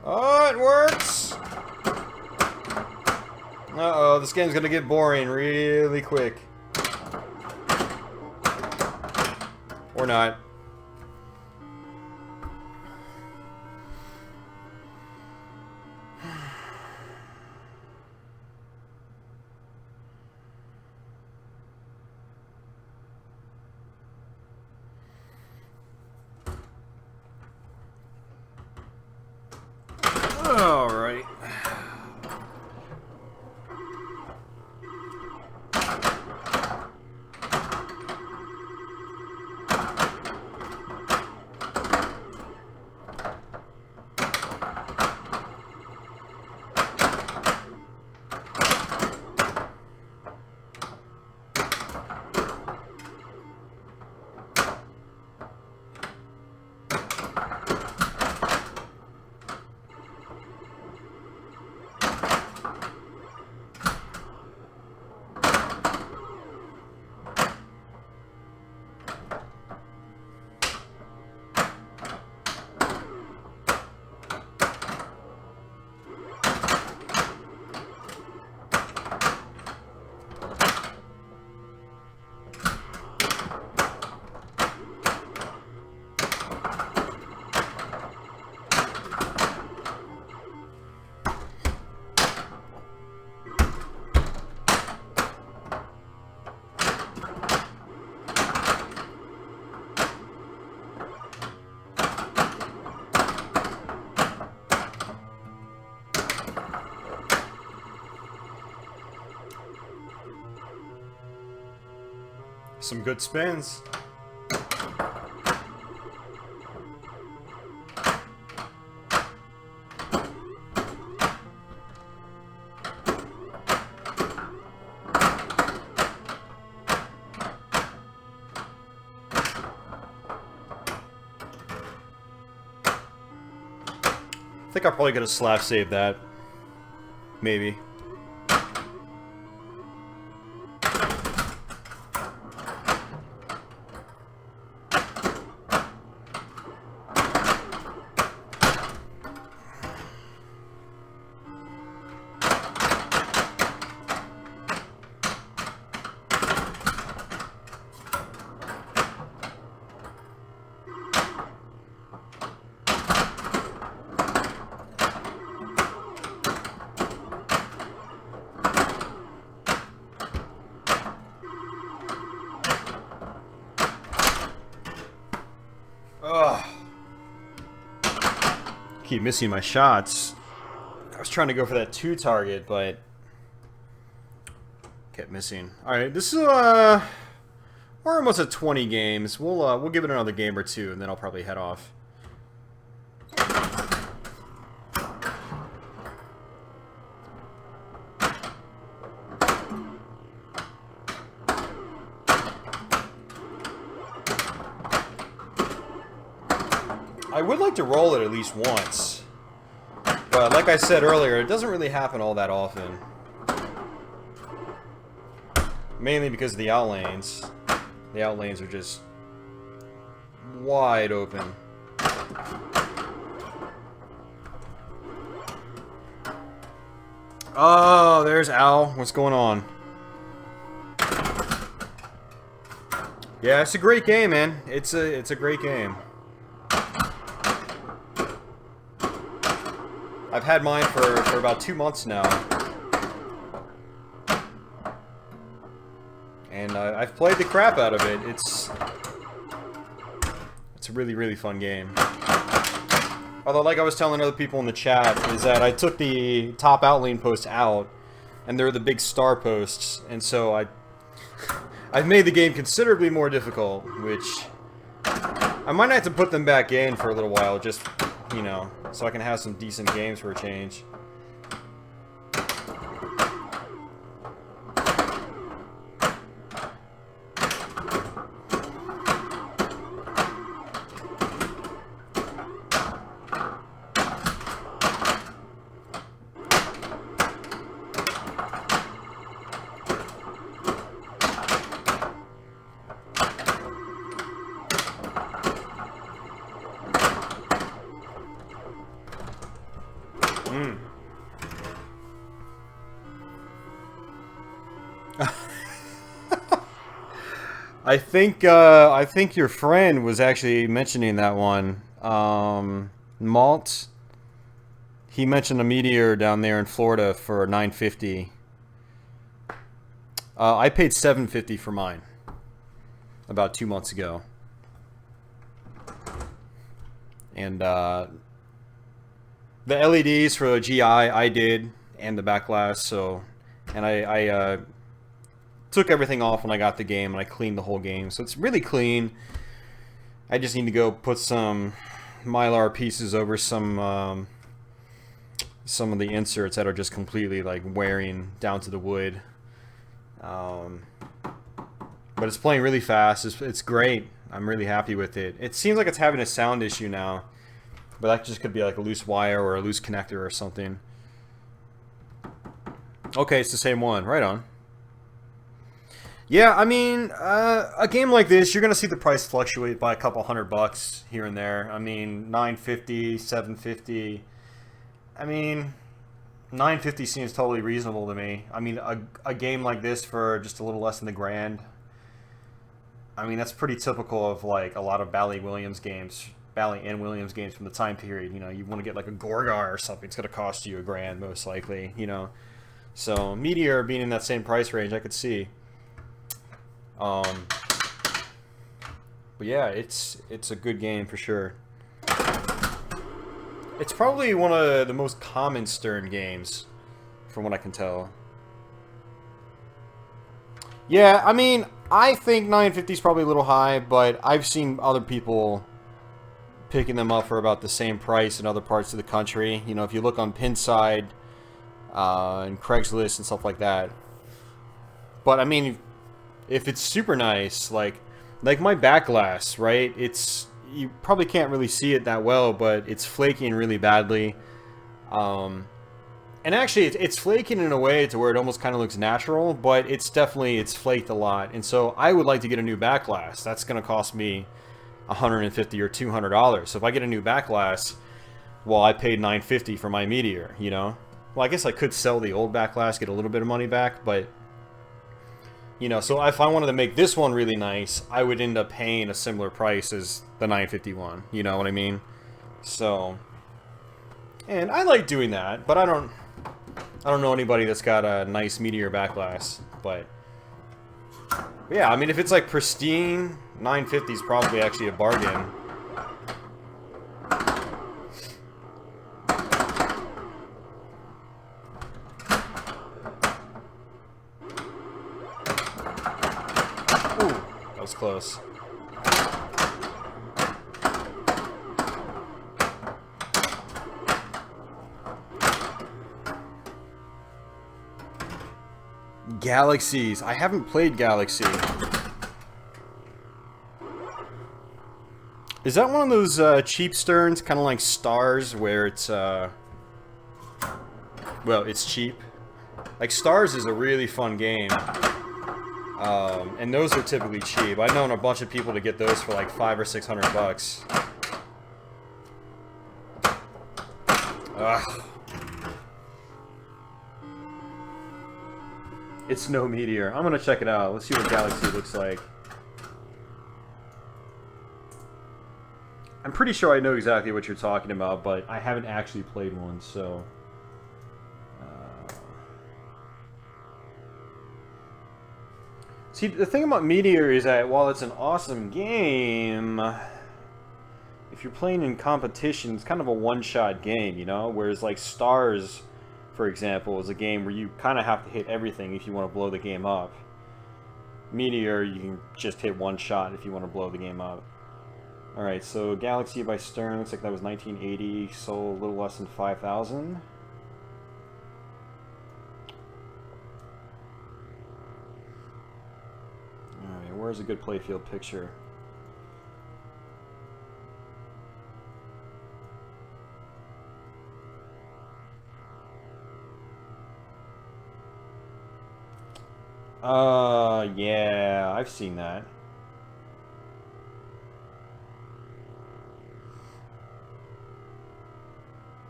Oh, it works! Uh-oh, this game's gonna get boring really quick. Or not. All right. Some good spins. I think I'm probably gonna slap save that. Maybe. Ugh. Keep missing my shots. I was trying to go for that 2 target, but kept missing. Alright, this is we're almost at 20 games. We'll give it another game or two, and then I'll probably head off. I would like to roll it at least once, but like I said earlier, it doesn't really happen all that often. Mainly because of the outlanes. The outlanes are just wide open. Oh, there's Al. What's going on? Yeah, it's a great game, man. It's a great game. I've had mine for about 2 months now. And I've played the crap out of it. It's a really, really fun game. Although, like I was telling other people in the chat, is that I took the top outlane posts out, and they're the big star posts, and so I've made the game considerably more difficult, which I might have to put them back in for a little while, just, you know, so I can have some decent games for a change. I think your friend was actually mentioning that one. Malt. He mentioned a Meteor down there in Florida for $9.50. I paid $7.50 for mine about 2 months ago, and the LEDs for the GI I did, and the back glass. So, and I took everything off when I got the game, and I cleaned the whole game, so it's really clean. I just need to go put some Mylar pieces over some of the inserts that are just completely like wearing down to the wood. But it's playing really fast. It's great. I'm really happy with it. It seems like it's having a sound issue now, but that just could be like a loose wire or a loose connector or something. Okay, it's the same one. Right on. Yeah, I mean, a game like this, you're going to see the price fluctuate by a couple $100 here and there. I mean, $9.50, $7.50. I mean, $9.50 seems totally reasonable to me. I mean, a game like this for just a little less than $1,000. I mean, that's pretty typical of like a lot of Bally and Williams games from the time period. You know, you want to get like a Gorgar or something, it's going to cost you $1,000 most likely, you know. So, Meteor being in that same price range, I could see. But yeah, it's a good game for sure. It's probably one of the most common Stern games, from what I can tell. Yeah, I mean, I think $9.50 is probably a little high, but I've seen other people picking them up for about the same price in other parts of the country. You know, if you look on Pinside and Craigslist and stuff like that. But I mean, if it's super nice, like my back glass, right? You probably can't really see it that well, but it's flaking really badly. And actually, it's flaking in a way to where it almost kind of looks natural, but it's flaked a lot. And so I would like to get a new back glass. That's going to cost me $150 or $200. So if I get a new back glass, well, I paid $9.50 for my Meteor, you know? Well, I guess I could sell the old back glass, get a little bit of money back, but you know, so if I wanted to make this one really nice, I would end up paying a similar price as the $9.50 one. You know what I mean? So, and I like doing that, but I don't know anybody that's got a nice Meteor back glass. But yeah, I mean, if it's like pristine, $9.50 is probably actually a bargain. Close. Galaxies. I haven't played Galaxy. Is that one of those cheap Sterns, kind of like Stars, where it's well, it's cheap? Like Stars is a really fun game. And those are typically cheap. I've known a bunch of people to get those for like $500 or $600. Ugh. It's no Meteor. I'm gonna check it out. Let's see what Galaxy looks like. I'm pretty sure I know exactly what you're talking about, but I haven't actually played one, so... See, the thing about Meteor is that while it's an awesome game, if you're playing in competition, it's kind of a one-shot game, you know? Whereas, like, Stars, for example, is a game where you kind of have to hit everything if you want to blow the game up. Meteor, you can just hit one shot if you want to blow the game up. Alright, so Galaxy by Stern, looks like that was 1980, sold a little less than 5,000. Alright, where's a good playfield picture? Yeah, I've seen that.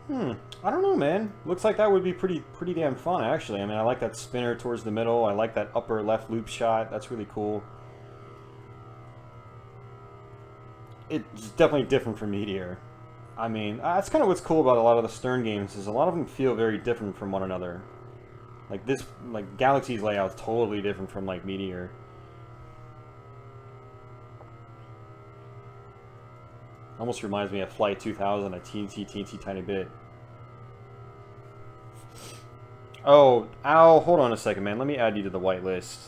I don't know, man. Looks like that would be pretty damn fun, actually. I mean, I like that spinner towards the middle. I like that upper left loop shot. That's really cool. It's definitely different from Meteor. I mean, that's kind of what's cool about a lot of the Stern games, is a lot of them feel very different from one another. Like this, like Galaxy's layout is totally different from like Meteor. Almost reminds me of Flight 2000, a teensy tiny bit. Oh, ow, hold on a second, man. Let me add you to the whitelist.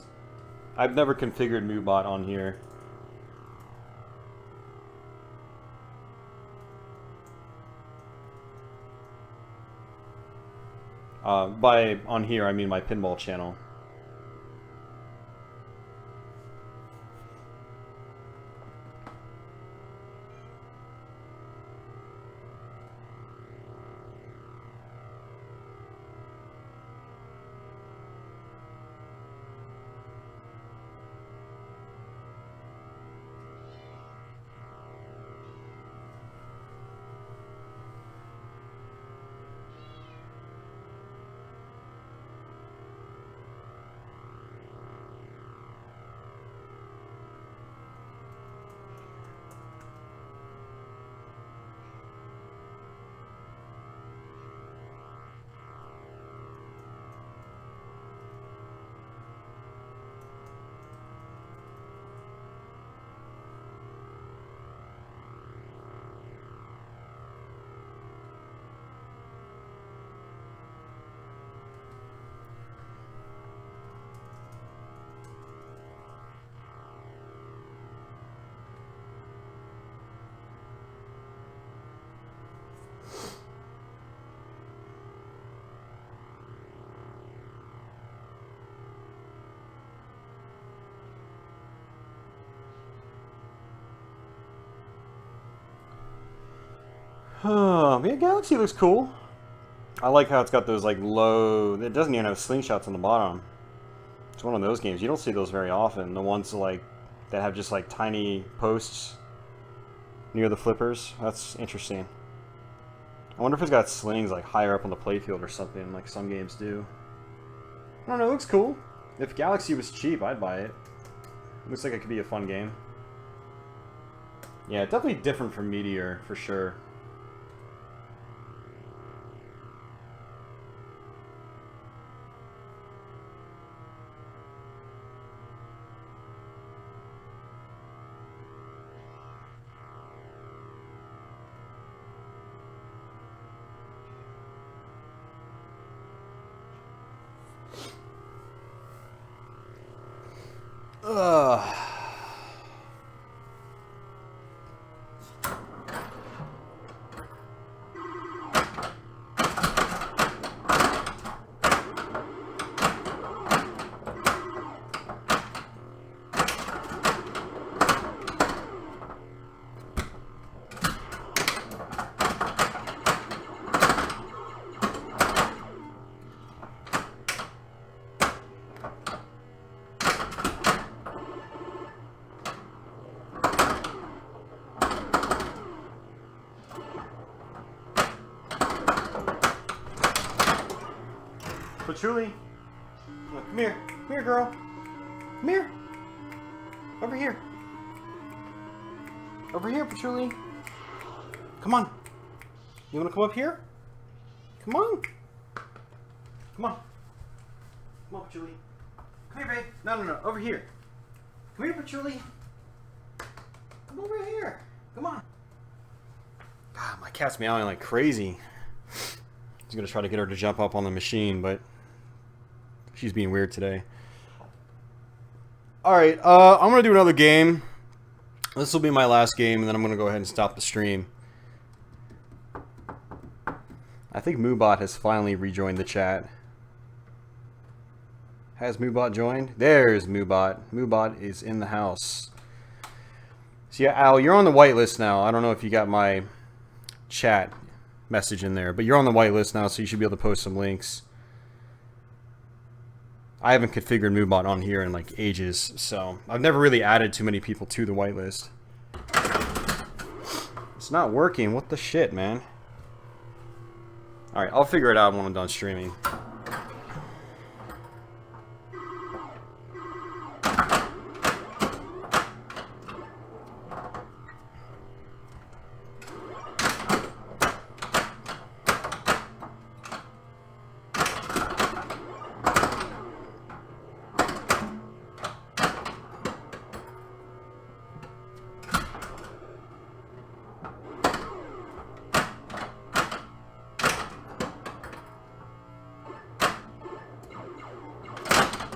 I've never configured MooBot on here. By on here, I mean my Pinball channel. Yeah, Galaxy looks cool. I like how it's got those like low. It doesn't even have slingshots on the bottom. It's one of those games you don't see those very often. The ones like that have just like tiny posts near the flippers. That's interesting. I wonder if it's got slings like higher up on the playfield or something, like some games do. I don't know. It looks cool. If Galaxy was cheap, I'd buy it. Looks like it could be a fun game. Yeah, definitely different from Meteor for sure. Ugh. Patchouli, come here. Come here, girl. Come here. Over here. Over here, Patchouli. Come on. You want to come up here? Come on. Come on. Come on, Patchouli. Come here, babe. No. Over here. Come here, Patchouli. Come over here. Come on. God, my cat's meowing like crazy. He's going to try to get her to jump up on the machine, but she's being weird today. Alright, I'm going to do another game. This will be my last game, and then I'm going to go ahead and stop the stream. I think Moobot has finally rejoined the chat. Has Moobot joined? There's Moobot. Moobot is in the house. So yeah, Al, you're on the whitelist now. I don't know if you got my chat message in there, but you're on the whitelist now, so you should be able to post some links. I haven't configured Moobot on here in like ages, so I've never really added too many people to the whitelist. It's not working. What the shit, man? Alright, I'll figure it out when I'm done streaming.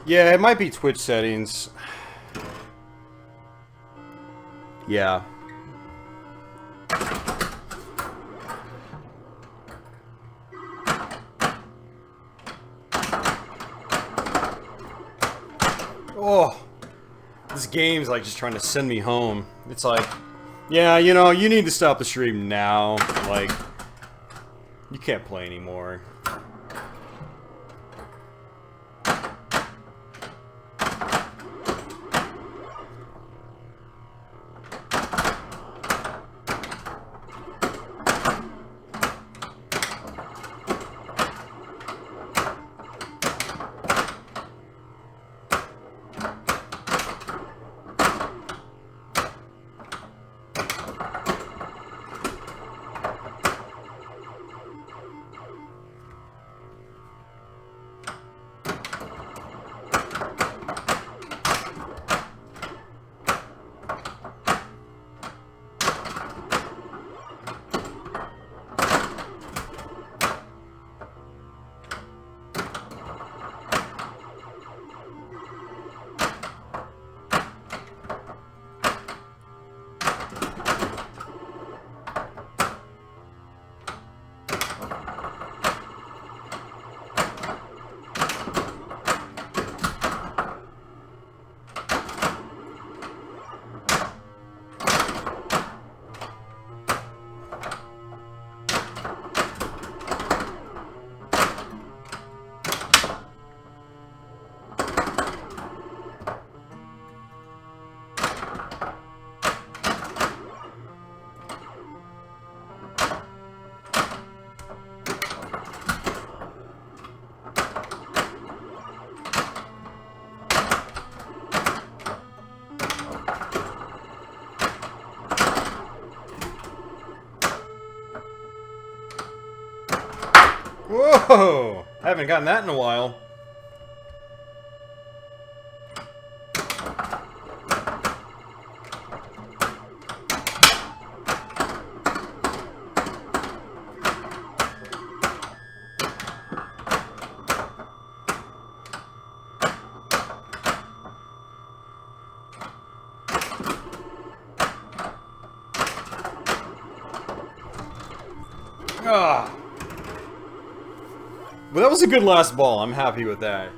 Yeah, it might be Twitch settings. Yeah. Oh, this game's like just trying to send me home. It's like, yeah, you know, you need to stop the stream now. Like, you can't play anymore. Whoa! Haven't gotten that in a while. Ah. But that was a good last ball. I'm happy with that.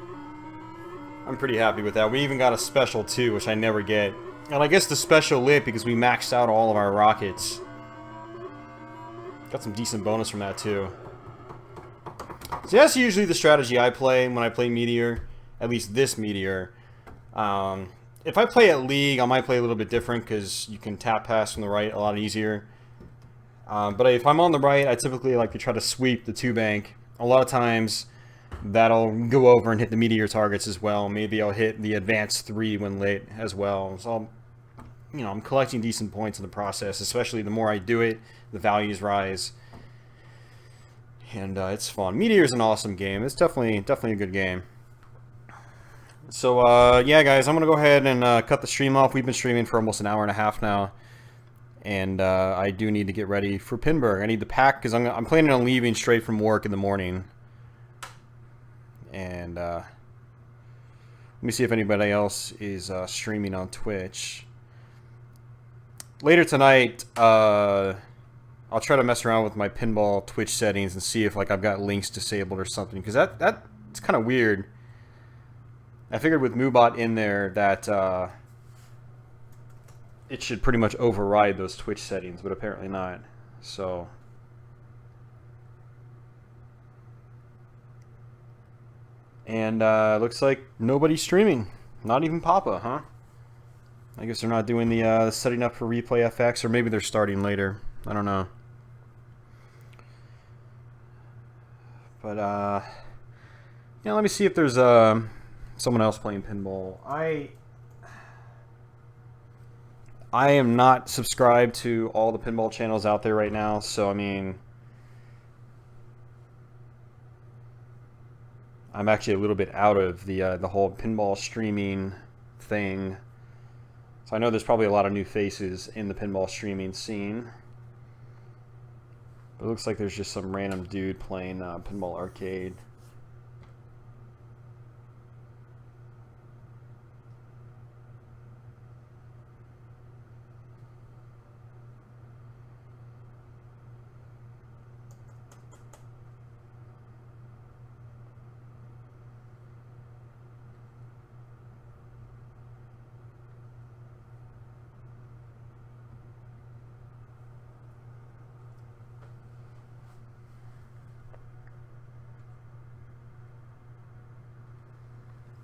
I'm pretty happy with that. We even got a special too, which I never get. And I guess the special lit because we maxed out all of our rockets. Got some decent bonus from that too. So that's usually the strategy I play when I play Meteor. At least this Meteor. If I play at League, I might play a little bit different because you can tap pass from the right a lot easier. But if I'm on the right, I typically like to try to sweep the 2-bank. A lot of times, that'll go over and hit the Meteor targets as well. Maybe I'll hit the advanced 3 when late as well. So, I'm collecting decent points in the process. Especially the more I do it, the values rise. And it's fun. Meteor's an awesome game. It's definitely a good game. So, yeah, guys, I'm going to go ahead and cut the stream off. We've been streaming for almost an hour and a half now. And I do need to get ready for Pinburgh. I need to pack because I'm planning on leaving straight from work in the morning. And Let me see if anybody else is streaming on Twitch. Later tonight, I'll try to mess around with my Pinball Twitch settings and see if like I've got links disabled or something, because that's kind of weird. I figured with Moobot in there that it should pretty much override those Twitch settings, but apparently not. So and looks like nobody's streaming, not even Papa, huh? I guess they're not doing the setting up for Replay FX, or maybe they're starting later. I don't know. But yeah, let me see if there's someone else playing pinball. I am not subscribed to all the pinball channels out there right now, so I mean, I'm actually a little bit out of the whole pinball streaming thing. So I know there's probably a lot of new faces in the pinball streaming scene. But it looks like there's just some random dude playing Pinball Arcade.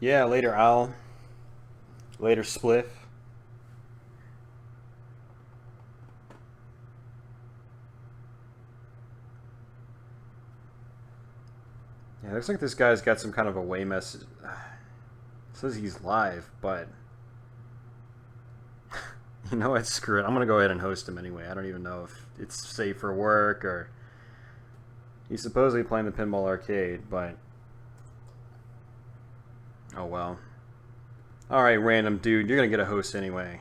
Yeah, later Al. Later Spliff. Yeah, looks like this guy's got some kind of away message. It says he's live, but you know what? Screw it. I'm gonna go ahead and host him anyway. I don't even know if it's safe for work or. He's supposedly playing the Pinball Arcade, but. Oh well. Alright, random dude, you're gonna get a host anyway.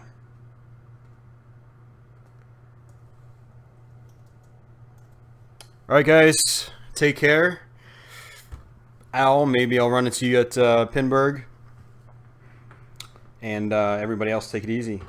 Alright guys, take care. Al, maybe I'll run into you at Pinburgh. And everybody else, take it easy.